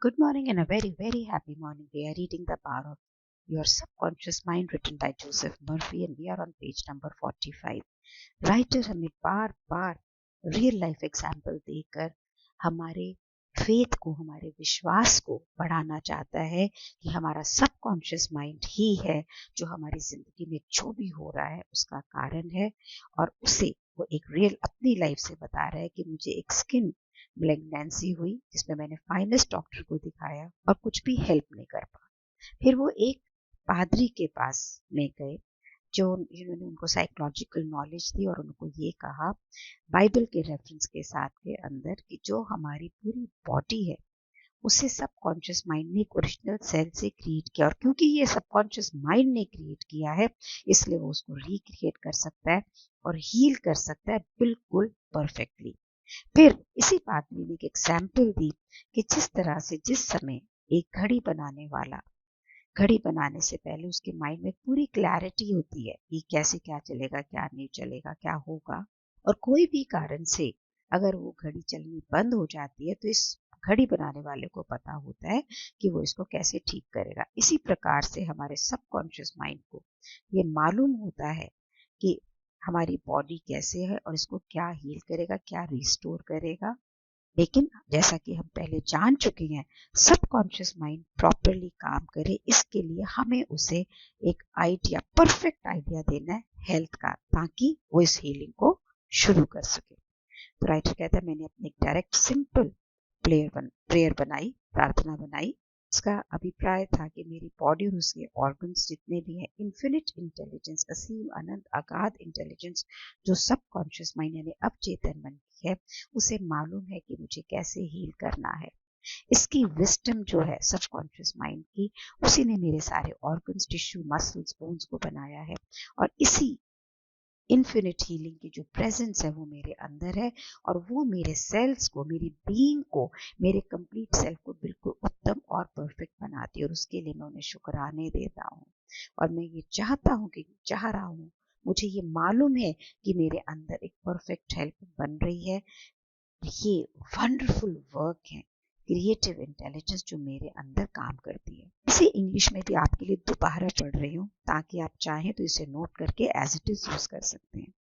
Good morning and a very, very happy morning. We are reading The Power of Your Subconscious Mind written by Joseph Murphy and we are on page number 45. Writer हमें बार बार real life example देकर हमारे faith को, हमारे विश्वास को बढ़ाना चाहता है कि हमारा सबकॉन्शियस माइंड ही है जो हमारी जिंदगी में जो भी हो रहा है उसका कारण है, और उसे वो एक रियल अपनी लाइफ से बता रहा है कि मुझे एक स्किन ब्लैंकनेंसी हुई जिसमें मैंने फाइनेस्ट डॉक्टर को दिखाया और कुछ भी हेल्प नहीं कर पाया। फिर वो एक पादरी के पास में गए जिन्होंने उनको साइकोलॉजिकल नॉलेज दी और उनको ये कहा बाइबल के रेफरेंस के साथ के अंदर कि जो हमारी पूरी बॉडी है उसे सबकॉन्शियस माइंड ने एक ओरिजिनल सेल से क्रिएट किया, और क्योंकि ये सबकॉन्शियस माइंड ने क्रिएट किया है इसलिए वो उसको रिक्रिएट कर सकता है और हील कर सकता है बिल्कुल परफेक्टली। फिर इसी पादरी ने एक एग्जाम्पल दी कि जिस तरह से जिस समय एक घड़ी बनाने वाला घड़ी बनाने से पहले उसके माइंड में पूरी क्लैरिटी होती है कि कैसे क्या चलेगा, क्या नहीं चलेगा, क्या होगा, और कोई भी कारण से अगर वो घड़ी चलनी बंद हो जाती है तो इस घड़ी बनाने वाले को पता होता है कि वो इसको कैसे ठीक करेगा। इसी प्रकार से हमारे सबकॉन्शियस माइंड को ये मालूम होता है कि हमारी बॉडी कैसे है और इसको क्या हील करेगा, क्या रिस्टोर करेगा। लेकिन जैसा कि हम पहले जान चुके हैं, सबकॉन्शियस माइंड प्रॉपरली काम करे इसके लिए हमें उसे एक आइडिया, परफेक्ट आइडिया देना है हेल्थ का, ताकि वो इस हीलिंग को शुरू कर सके। तो राइटर कहता है मैंने अपनी एक डायरेक्ट सिंपल प्रेयर बनाई, प्रार्थना बनाई। इसका अभिप्राय था कि मेरी बॉडी और उसके ऑर्गन्स जितने भी हैं, इन्फिनिट इंटेलिजेंस, असीम अनंत अगाध इंटेलिजेंस जो सबकॉन्शियस माइंड यानी अवचेतन मन की है, उसे मालूम है कि मुझे कैसे हील करना है। इसकी विस्डम जो है सबकॉन्शियस माइंड की, उसी ने मेरे सारे ऑर्गन्स, टिश्यू, मसल्स, बोन्स को बनाया है, और इसी इन्फिनिट हीलिंग की जो प्रेजेंस है वो मेरे अंदर है, और वो मेरे सेल्स को, मेरी बीइंग को, मेरे कंप्लीट सेल्फ को बिल्कुल उत्तम और परफेक्ट बनाती है, और उसके लिए मैं उन्हें शुक्राने देता हूँ। और मैं ये चाह रहा हूँ, मुझे ये मालूम है कि मेरे अंदर एक परफेक्ट हेल्प बन रही है। ये वंडरफुल वर्क है, क्रिएटिव इंटेलिजेंस जो मेरे अंदर काम करती है। इसे इंग्लिश में भी आपके लिए दोबारा पढ़ रही हूँ ताकि आप चाहें तो इसे नोट करके एज इट इज यूज कर सकते हैं।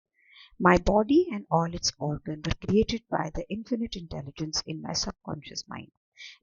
My body and all its organs were created by the infinite intelligence in my subconscious mind.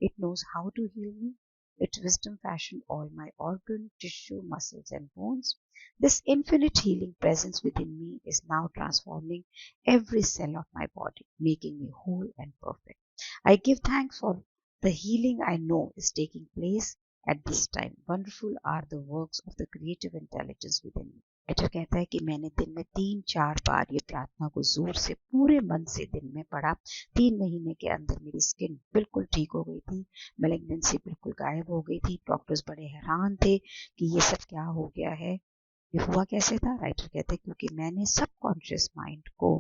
It knows how to heal me. Its wisdom fashioned all my organ, tissue, muscles, and bones. This infinite healing presence within me is now transforming every cell of my body, making me whole and perfect. I give thanks for the healing I know is taking place at this time. Wonderful are the works of the creative intelligence within me. Writer कहता है कि मैंने दिन में 3-4 बार ये प्रार्थना को जोर से पूरे मन से दिन में पढ़ा। 3 महीने के अंदर मेरी स्किन बिल्कुल ठीक हो गई थी, मैलिग्नेंसी बिल्कुल गायब हो गई थी। डॉक्टर्स बड़े हैरान थे कि ये सब क्या हो गया है, ये हुआ कैसे था। राइटर कहते हैं क्योंकि मैंने सबकॉन्शियस माइंड को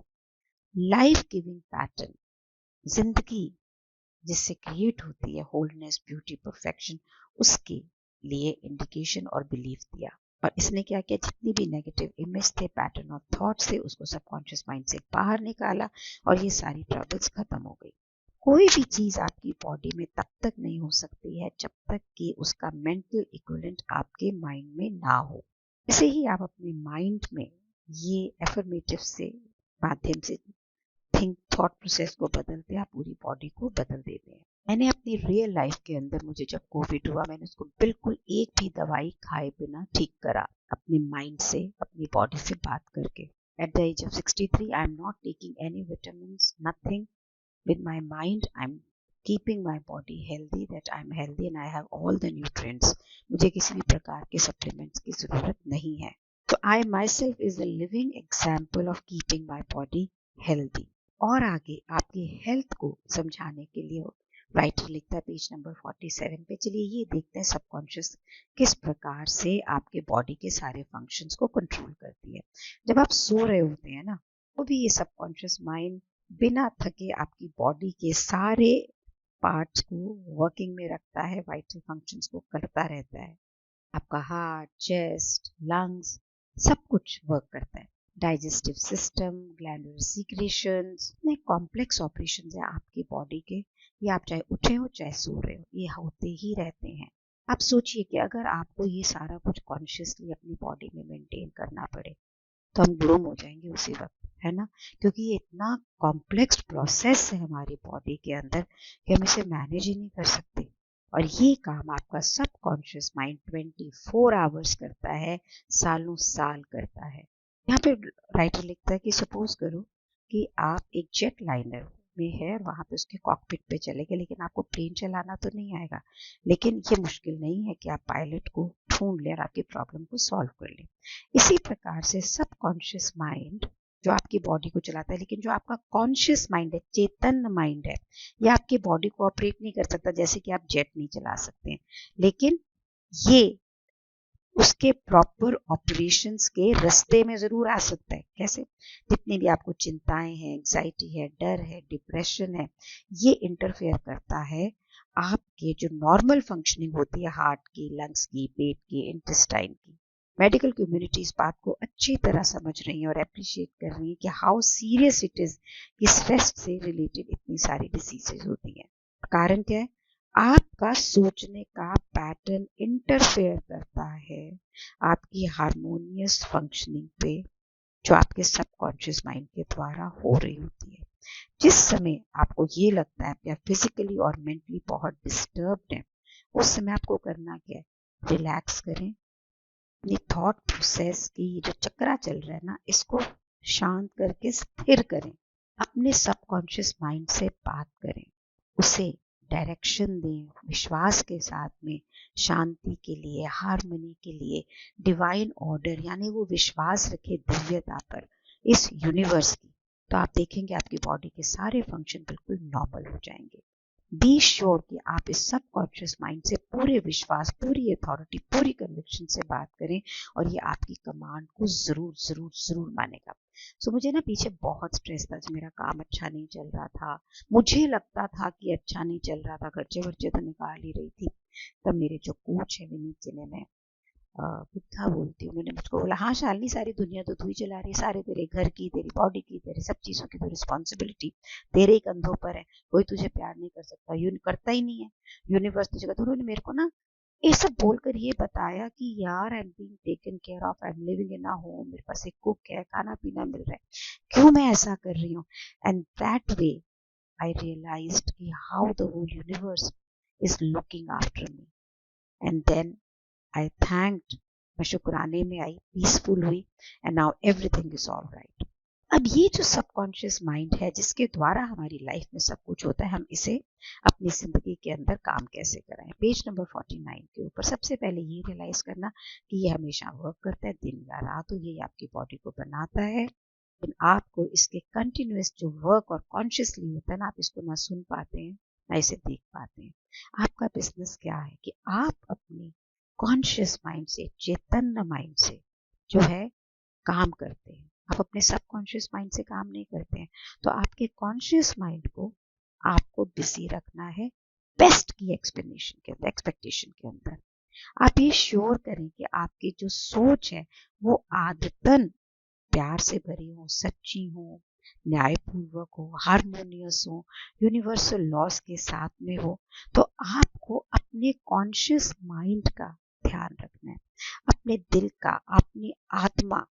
लाइफ गिविंग पैटर्न, जिंदगी जिससे क्रिएट होती है होलनेस, ब्यूटी, परफेक्शन, उसके लिए इंडिकेशन और बिलीफ दिया। और इसने क्या किया, जितनी भी नेगेटिव इमेज थे, पैटर्न ऑफ थॉट से, उसको सबकॉन्शियस माइंड से बाहर निकाला और ये सारी ट्रबल्स खत्म हो गई। कोई भी चीज आपकी बॉडी में तब तक नहीं हो सकती है जब तक कि उसका मेंटल इक्विवेलेंट आपके माइंड में ना हो। इसे ही आप अपने माइंड में ये एफर्मेटिव से माध्यम से थॉट प्रोसेस को बदलते आप पूरी बॉडी को बदल देते हैं। मैंने अपनी रियल लाइफ के अंदर, मुझे जब कोविड हुआ, मैंने उसको बिल्कुल एक भी दवाई खाए बिना ठीक करा, अपने माइंड से, अपनी बॉडी से बात करके। At the age of 63 I am not taking any vitamins, nothing. With my mind I am keeping my body healthy, that I am healthy and I have all the nutrients. मुझे किसी भी प्रकार के supplements की जरूरत नहीं है। तो I myself is a living example of keeping my body healthy. और आगे आपकी हेल्थ को समझाने के लिए राइटर लिखता है पेज नंबर 47 पे। चलिए ये देखते हैं सबकॉन्शियस किस प्रकार से आपके बॉडी के सारे फंक्शंस को कंट्रोल करती है। जब आप सो रहे होते हैं ना, वो भी ये सबकॉन्शियस माइंड बिना थके आपकी बॉडी के सारे पार्ट्स को वर्किंग में रखता है, वाइटल फंक्शंस को करता रहता है। आपका हार्ट, चेस्ट, लंग्स सब कुछ वर्क करता है। डाइजेस्टिव सिस्टम, ग्लैंडुलर सीक्रेशंस, इतने कॉम्प्लेक्स ऑपरेशंस हैं आपकी बॉडी के, ये आप चाहे उठे हो चाहे सो रहे हो, ये होते ही रहते हैं। आप सोचिए कि अगर आपको ये सारा कुछ कॉन्शियसली अपनी बॉडी में मेंटेन करना पड़े तो हम गुम हो जाएंगे उसी वक्त, है ना। क्योंकि ये इतना कॉम्प्लेक्स प्रोसेस है हमारी बॉडी के अंदर कि हम इसे मैनेज ही नहीं कर सकते। और ये काम आपका सबकॉन्शियस माइंड 24 आवर्स करता है, सालों साल करता है। यहाँ पे राइटर लिखता है कि सपोज करो कि आप एक जेट लाइनर में है और वहां पे उसके कॉकपिट पे चले गए, लेकिन आपको प्लेन चलाना तो नहीं आएगा। लेकिन ये मुश्किल नहीं है कि आप पायलट को ढूंढ लें और आपकी प्रॉब्लम को सॉल्व कर लें। इसी प्रकार से सबकॉन्शियस माइंड जो आपकी बॉडी को चलाता है, लेकिन जो आपका कॉन्शियस माइंड है, चेतन माइंड है, ये आपकी बॉडी को ऑपरेट नहीं कर सकता। जैसे कि आप जेट नहीं चला सकते हैं, लेकिन ये उसके प्रॉपर ऑपरेशंस के रास्ते में जरूर आ सकता है। कैसे? जितनी भी आपको चिंताएं हैं, एंग्जाइटी है, डर है, डिप्रेशन है, ये इंटरफेयर करता है आपके जो नॉर्मल फंक्शनिंग होती है हार्ट की, लंग्स की, पेट की, इंटेस्टाइन की। मेडिकल कम्युनिटी इस बात को अच्छी तरह समझ रही है और अप्रिशिएट कर रही है कि हाउ सीरियस इट इज कि स्ट्रेस से रिलेटेड इतनी सारी डिसीजेज होती हैं। कारण क्या है? आपका सोचने का पैटर्न इंटरफेयर करता है आपकी हार्मोनियस फंक्शनिंग पे, जो आपके सबकॉन्शियस माइंड के द्वारा हो रही होती है। जिस समय आपको ये लगता है कि आप फिजिकली और मेंटली बहुत डिस्टर्ब्ड हैं, उस समय आपको करना क्या है? रिलैक्स करें, अपनी थॉट प्रोसेस की जो चक्रा चल रहा है ना, इसको शांत करके स्थिर करें। अपने सबकॉन्शियस माइंड से बात करें, उसे डायरेक्शन दें, विश्वास के साथ में, शांति के लिए, हार्मनी के लिए, डिवाइन ऑर्डर, यानी वो विश्वास रखे दिव्यता पर, इस यूनिवर्स की। तो आप देखेंगे आपकी बॉडी के सारे फंक्शन बिल्कुल नॉर्मल हो जाएंगे। बी श्योर कि आप इस सबकॉन्शियस माइंड से पूरे विश्वास, पूरी अथॉरिटी, पूरी कन्विक्शन से बात करें और ये आपकी कमांड को जरूर जरूर जरूर मानेगा। सो मुझे ना पीछे बहुत स्ट्रेस था, मेरा काम अच्छा नहीं चल रहा था, मुझे लगता था कि अच्छा नहीं चल रहा था, खर्चे वर्चे तो निकाल ही रही थी। तब मेरे जो कोच है विनीत जिन्हें मैं बुद्धा बोलती हूँ, मैंने मुझको बोला, हाँ शालिनी, सारी दुनिया तो तू ही चला रही है, सारे तेरे घर की, तेरी बॉडी की, तेरे सब चीजों की तो रिस्पॉन्सिबिलिटी तेरे ही कंधों पर है। कोई तुझे प्यार नहीं कर सकता, करता ही नहीं है, यूनिवर्स तुझे करता। उन्होंने मेरे को ना ये सब बोलकर ये बताया कि यार, I am being taken care of, I am living in a home, मेरे पास एक कुक है, खाना पीना मिल रहा है, क्यों मैं ऐसा कर रही हूँ? And that way I realized कि how the whole universe is looking after me. And then I thanked, मैं शुक्राने में आई, पीसफुल हुई, and now everything is all right. अब ये जो सबकॉन्शियस माइंड है जिसके द्वारा हमारी लाइफ में सब कुछ होता है, हम इसे अपनी जिंदगी के अंदर काम कैसे कराएं? पेज नंबर 49 के ऊपर सबसे पहले ये रियलाइज करना कि ये हमेशा वर्क करता है, दिन या रात हो, ये आपकी बॉडी को बनाता है, लेकिन आपको इसके कंटिन्यूस जो वर्क और कॉन्शियसली होता है ना, आप इसको ना सुन पाते हैं ना इसे देख पाते हैं। आपका बिजनेस क्या है कि आप अपनी कॉन्शियस माइंड से, चैतन्य माइंड से जो है काम करते हैं। आप अपने सबकॉन्शियस माइंड से काम नहीं करते हैं। तो आपके कॉन्शियस माइंड को आपको बिजी रखना है बेस्ट की एक्सपेक्टेशन के अंदर, आप ये श्योर करें कि आपकी जो सोच है वो आदतन प्यार से भरी हो, सच्ची हो, न्यायपूर्वक हो, हारमोनियस हो, यूनिवर्सल लॉस के साथ में हो। तो आपको अपने कॉन्शियस माइंड का ध्यान रखना है, अपने दिल का, अपनी आत्मा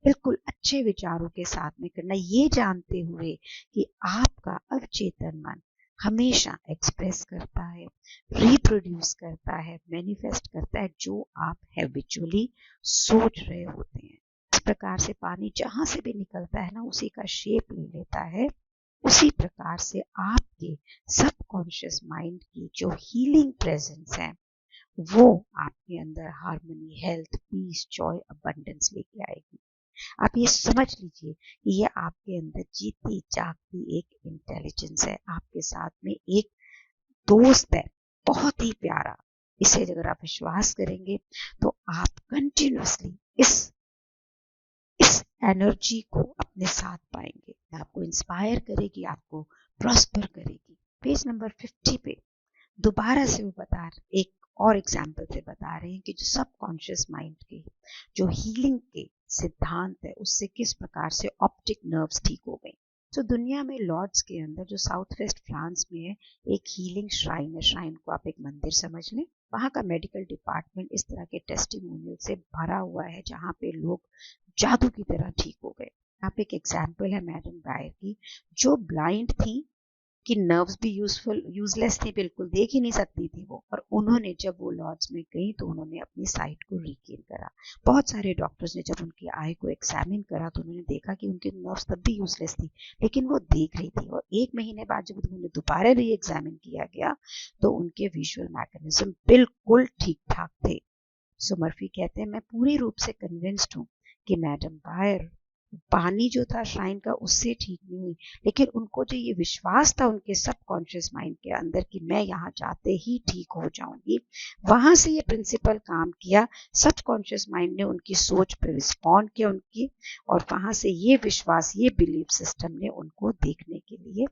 बिल्कुल अच्छे विचारों के साथ में करना, ये जानते हुए कि आपका अवचेतन मन हमेशा एक्सप्रेस करता है, रिप्रोड्यूस करता है, मैनिफेस्ट करता है जो आप हैबिचुअली सोच रहे होते हैं। इस प्रकार से पानी जहां से भी निकलता है ना, उसी का शेप ले लेता है। उसी प्रकार से आपके सबकॉन्शियस माइंड की जो हीलिंग प्रेजेंस है वो आपके अंदर harmony, health, peace, joy, abundance लेके आएगी। आप ये समझ लीजिए कि ये आपके अंदर जीती जागती एक इंटेलिजेंस है, आपके साथ में एक दोस्त है, बहुत ही प्यारा। इसे अगर आप विश्वास करेंगे तो आप कंटिन्यूसली इस एनर्जी को अपने साथ पाएंगे, आपको इंस्पायर करेगी, आपको प्रॉस्पर करेगी। पेज नंबर 50 पे दोबारा से वो एक और एग्जाम्पल से बता रहे हैं कि जो सबकॉन्शियस माइंड के जो हीलिंग के सिद्धांत है उससे किस प्रकार से ऑप्टिक नर्व्स ठीक हो गई। तो दुनिया में लॉर्ड्स के अंदर जो साउथ वेस्ट फ्रांस में है, एक हीलिंग श्राइन है। श्राइन को आप एक मंदिर समझ लें। वहाँ का मेडिकल डिपार्टमेंट इस तरह के टेस्टिमोनियल से भरा हुआ है जहाँ पे लोग जादू की तरह ठीक हो गए। यहाँ पे एक एग्जाम्पल है मैडम बायर की, जो ब्लाइंड थी, कि नर्व्स भी यूजलेस थी, बिल्कुल देख ही नहीं सकती थी वो, और उन्होंने जब वो लॉर्ड्स में गई तो उन्होंने अपनी साइट को रिगेन करा। बहुत सारे डॉक्टर्स ने जब उनकी आई को एग्जामिन करा तो उन्होंने देखा कि उनकी नर्व्स तब भी यूजलेस थी, लेकिन वो देख रही थी। और 1 महीने बाद जब उन्हें दोबारा री एग्जामिन किया गया तो उनके विजुअल मैकेनिज्म बिल्कुल ठीक ठाक थे। सो मर्फी कहते हैं, मैं पूरी रूप से कन्विंस्ड हूँ कि मैडम बायर पानी जो था श्राइन का उससे ठीक नहीं हुई, लेकिन उनको जो ये विश्वास था उनके सबकॉन्शियस माइंड के अंदर कि मैं यहाँ जाते ही ठीक हो जाऊंगी, वहां से ये प्रिंसिपल काम किया। सबकॉन्शियस माइंड ने उनकी सोच पर रिस्पॉन्ड किया उनकी, और वहां से ये विश्वास, ये बिलीफ सिस्टम ने उनको देखने के लिए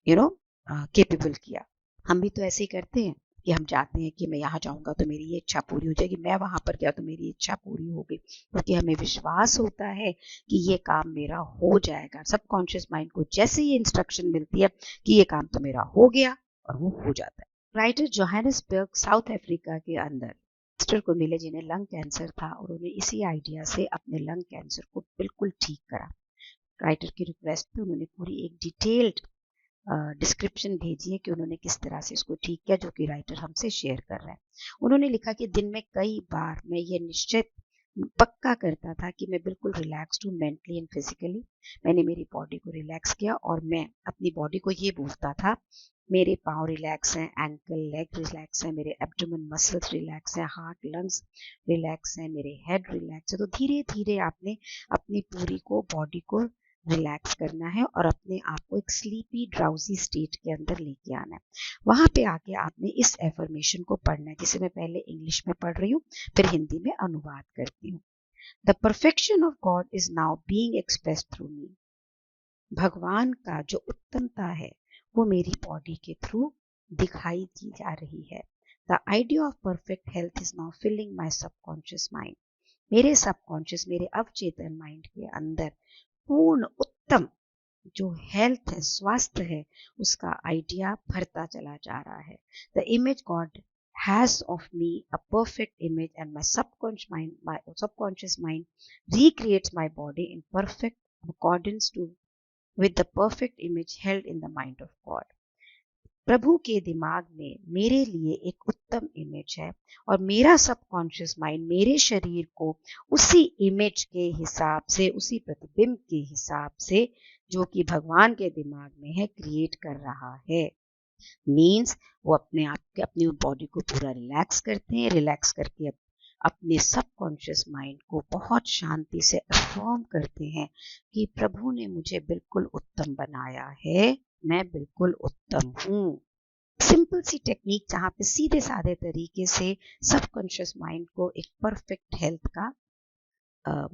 केपेबल किया। हम भी तो ऐसे ही करते हैं कि हम चाहते हैं कि मैं यहाँ जाऊंगा तो मेरी ये इच्छा पूरी हो जाएगी, मैं वहां पर गया तो मेरी इच्छा पूरी हो गई, क्योंकि हमें विश्वास होता है कि ये काम मेरा हो जाएगा। सबकॉन्शियस माइंड को जैसे ये इंस्ट्रक्शन मिलती है कि ये काम तो मेरा हो गया, और वो हो जाता है। राइटर जोहानिसबर्ग साउथ अफ्रीका के अंदर सिस्टर को मिले जिन्हें लंग कैंसर था, और उन्हें इसी आइडिया से अपने लंग कैंसर को बिल्कुल ठीक करा। राइटर की रिक्वेस्ट पे उन्होंने पूरी एक डिटेल्ड डिस्क्रिप्शन भेजी है कि उन्होंने किस तरह से इसको ठीक किया, जो कि राइटर हमसे शेयर कर रहा है। उन्होंने लिखा कि दिन में कई बार मैं ये निश्चित पक्का करता था कि मैं बिल्कुल रिलैक्स्ड हूँ मेंटली एंड फिजिकली। मैंने मेरी बॉडी को रिलैक्स किया और मैं अपनी बॉडी को ये बोलता था, मेरे पाँव रिलैक्स हैं, एंकल लेग रिलैक्स है, मेरे एब्डोमेन मसल्स रिलैक्स हैं, हार्ट लंग्स रिलैक्स हैं, मेरे हेड रिलैक्स है। तो धीरे धीरे आपने अपनी पूरी को बॉडी को रिलैक्स करना है और अपने आप को एक स्लीपी ड्राउजी स्टेट के अंदर लेके आना है। वहां पे आके आपने इस एफर्मेशन को पढ़ना है, जिसे मैं पहले इंग्लिश में पढ़ रही हूँ, फिर हिंदी में अनुवाद करती हूँ। The perfection of God is now being expressed through me. भगवान का जो उत्तमता है वो मेरी बॉडी के थ्रू दिखाई दी जा रही है। The idea of perfect health is now filling my subconscious mind. मेरे सबकॉन्शियस, मेरे अवचेतन माइंड के अंदर पूर्ण उत्तम जो हेल्थ है, स्वास्थ्य है, उसका आइडिया भरता चला जा रहा है। The image God has of me a perfect image and my subconscious mind recreates my body in perfect accordance to with the perfect image held in the mind of God. प्रभु के दिमाग में मेरे लिए एक उत्तम इमेज है, और मेरा सबकॉन्शियस माइंड मेरे शरीर को उसी इमेज के हिसाब से, उसी प्रतिबिंब के हिसाब से जो कि भगवान के दिमाग में है, क्रिएट कर रहा है। मीन्स वो अपने आप के, अपनी बॉडी को पूरा रिलैक्स करते हैं, रिलैक्स करके अपने सबकॉन्शियस माइंड को बहुत शांति से अफर्म करते हैं कि प्रभु ने मुझे बिल्कुल उत्तम बनाया है, मैं बिल्कुल उत्तम हूँ। सिंपल सी टेक्निक जहाँ पे सीधे साधे तरीके से सबकॉन्शियस माइंड को एक परफेक्ट हेल्थ का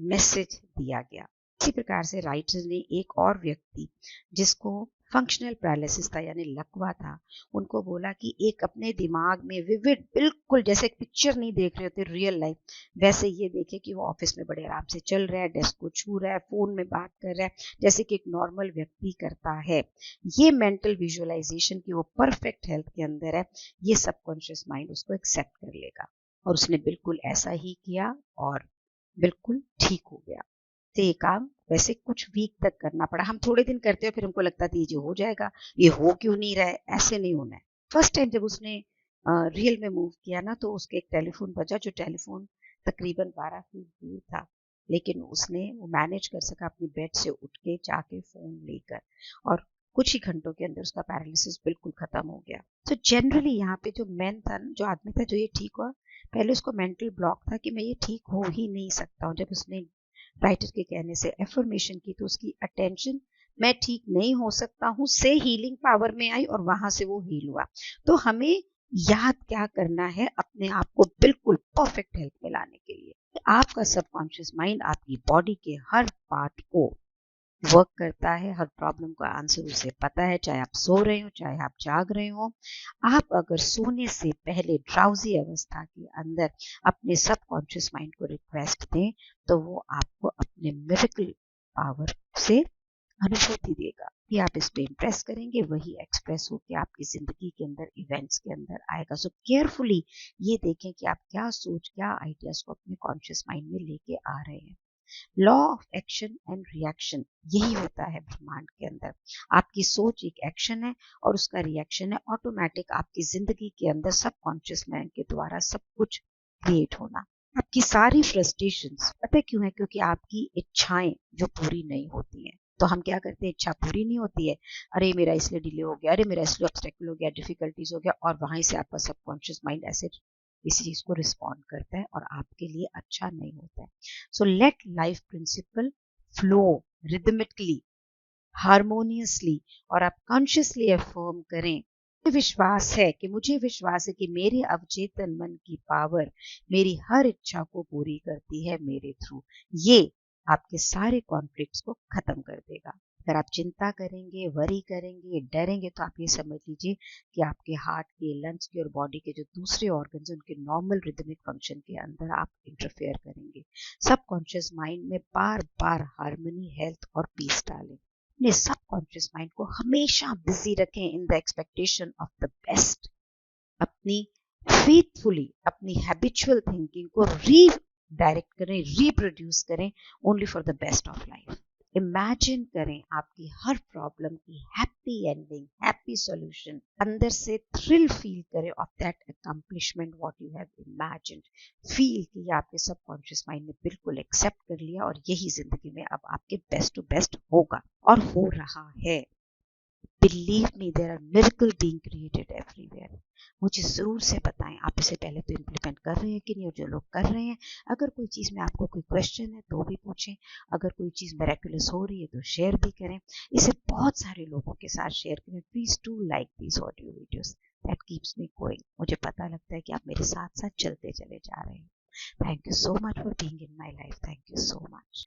मैसेज दिया गया। इसी प्रकार से राइटर ने एक और व्यक्ति जिसको फंक्शनल पैरालिसिस था, यानी लकवा था, उनको बोला कि एक अपने दिमाग में विविड, बिल्कुल जैसे एक पिक्चर नहीं देख रहे होते रियल लाइफ, वैसे ये देखे कि वो ऑफिस में बड़े आराम से चल रहा है, डेस्क को छू रहा है, फोन में बात कर रहा है, जैसे कि एक नॉर्मल व्यक्ति करता है। ये मेंटल विजुअलाइजेशन की वो परफेक्ट हेल्थ के अंदर है, ये सबकॉन्शियस माइंड उसको एक्सेप्ट कर लेगा। और उसने बिल्कुल ऐसा ही किया और बिल्कुल ठीक हो गया। तो ये काम वैसे कुछ वीक तक करना पड़ा। हम थोड़े दिन करते हैं, फिर हमको लगता था ये जो हो जाएगा, ये हो क्यों नहीं रहा है, ऐसे नहीं होना है। फर्स्ट टाइम जब उसने रियल में मूव किया ना, तो उसके एक टेलीफोन बजा, जो टेलीफोन तकरीबन 12 फीट दूर था, लेकिन उसने वो मैनेज कर सका अपनी बेड से उठ के जाके फोन लेकर, और कुछ ही घंटों के अंदर उसका पैरालिसिस बिल्कुल खत्म हो गया। तो जनरली यहाँ पे जो मैन था, जो आदमी था जो ये ठीक हुआ, पहले उसको मेंटल ब्लॉक था कि मैं ये ठीक हो ही नहीं सकता हूँ। जब उसने राइटर के कहने से एफर्मेशन की, तो उसकी अटेंशन मैं ठीक नहीं हो सकता हूँ से हीलिंग पावर में आई, और वहां से वो हील हुआ। तो हमें याद क्या करना है, अपने आप को बिल्कुल परफेक्ट हेल्थ में लाने के लिए। आपका सबकॉन्शियस माइंड आपकी बॉडी के हर पार्ट को वर्क करता है, हर प्रॉब्लम का आंसर उसे पता है, चाहे आप सो रहे हो चाहे आप जाग रहे हो। आप अगर सोने से पहले ड्राउजी अवस्था के अंदर अपने सबकॉन्शियस माइंड को रिक्वेस्ट दें, तो वो आपको अपने मिरेकल पावर से अनुभूति देगा। ये आप इस पे इम्प्रेस करेंगे, वही एक्सप्रेस होकर आपकी जिंदगी के अंदर, इवेंट्स के अंदर आएगा। सो केयरफुली ये देखें कि आप क्या सोच, क्या आइडियाज को अपने कॉन्शियस माइंड में लेके आ रहे हैं। Law of action and reaction यही होता है ब्रह्मांड के अंदर। आपकी सोच एक एक्शन है और उसका रिएक्शन है ऑटोमेटिक आपकी जिंदगी के अंदर सबकॉन्शियस माइंड के द्वारा सब कुछ क्रिएट होना। आपकी सारी फ्रस्ट्रेशंस पता है क्यों है? क्योंकि आपकी इच्छाएं जो पूरी नहीं होती हैं। तो हम क्या करते हैं? इच्छा पूरी नहीं होती है, अरे मेरा इसलिए डिले हो गया, अरे मेरा इसलिए ऑब्स्टेकल हो गया, डिफिकल्टीज हो गया, और वहां से आपका सबकॉन्शियस माइंड ऐसे इसी चीज को रिस्पॉन्ड करता है और आपके लिए अच्छा नहीं होता है। So let life principal flow rhythmically, harmoniously, और आप कॉन्शियसली अफर्म करें, मुझे विश्वास है कि मेरे अवचेतन मन की पावर मेरी हर इच्छा को पूरी करती है मेरे थ्रू। ये आपके सारे कॉन्फ्लिक्ट्स को खत्म कर देगा। अगर आप चिंता करेंगे, वरी करेंगे, डरेंगे, तो आप ये समझ लीजिए कि आपके हार्ट के, लंग्स के और बॉडी के जो दूसरे ऑर्गन्स उनके नॉर्मल रिदमिक फंक्शन के अंदर आप इंटरफेयर करेंगे। सबकॉन्शियस माइंड में बार बार हार्मनी, हेल्थ और पीस डालें। अपने सबकॉन्शियस माइंड को हमेशा बिजी रखें in the expectation of the best. अपनी फेथफुली अपनी हैबिचुअल थिंकिंग को रीडायरेक्ट करें, रिप्रोड्यूस करें only for the best of life. Imagine करें आपकी हर प्रॉब्लम की हैप्पी एंडिंग, हैप्पी सॉल्यूशन। अंदर से थ्रिल फील करें of that accomplishment what you have imagined. Feel कि ये आपके सबकॉन्शियस माइंड ने बिल्कुल एक्सेप्ट कर लिया और यही जिंदगी में अब आपके बेस्ट टू बेस्ट होगा और हो रहा है। Believe me, there are miracles being created everywhere. मुझे जरूर से बताएं आप इसे पहले तो इम्प्लीमेंट कर रहे हैं कि नहीं, और जो लोग कर रहे हैं, अगर कोई चीज में आपको कोई क्वेश्चन है तो भी पूछें, अगर कोई चीज मेरेकुलस हो रही है तो शेयर भी करें, इसे बहुत सारे लोगों के साथ शेयर करें। Please do like these audio videos, that keeps me going. मुझे पता लगता है कि आप मेरे साथ साथ चलते चले जा रहे हैं। Thank you so much for being in my life. Thank you so much.